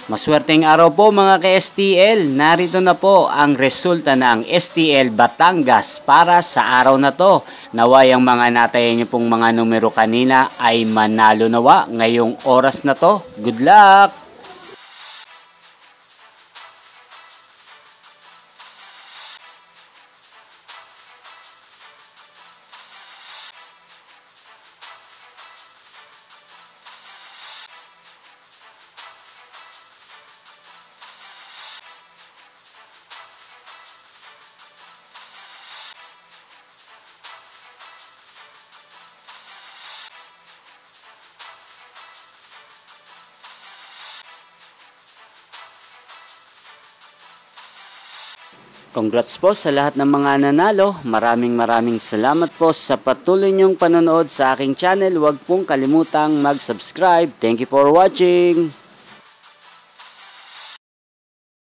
Maswerteng araw po mga ka-STL. Narito na po ang resulta ng STL Batangas para sa araw na to. Naway ang mga natayan niyo pong mga numero kanina ay manalo nawa ngayong oras na to. Good luck! Congrats po sa lahat ng mga nanalo. Maraming salamat po sa patuloy niyong panonood sa aking channel. Huwag pong kalimutang mag-subscribe. Thank you for watching.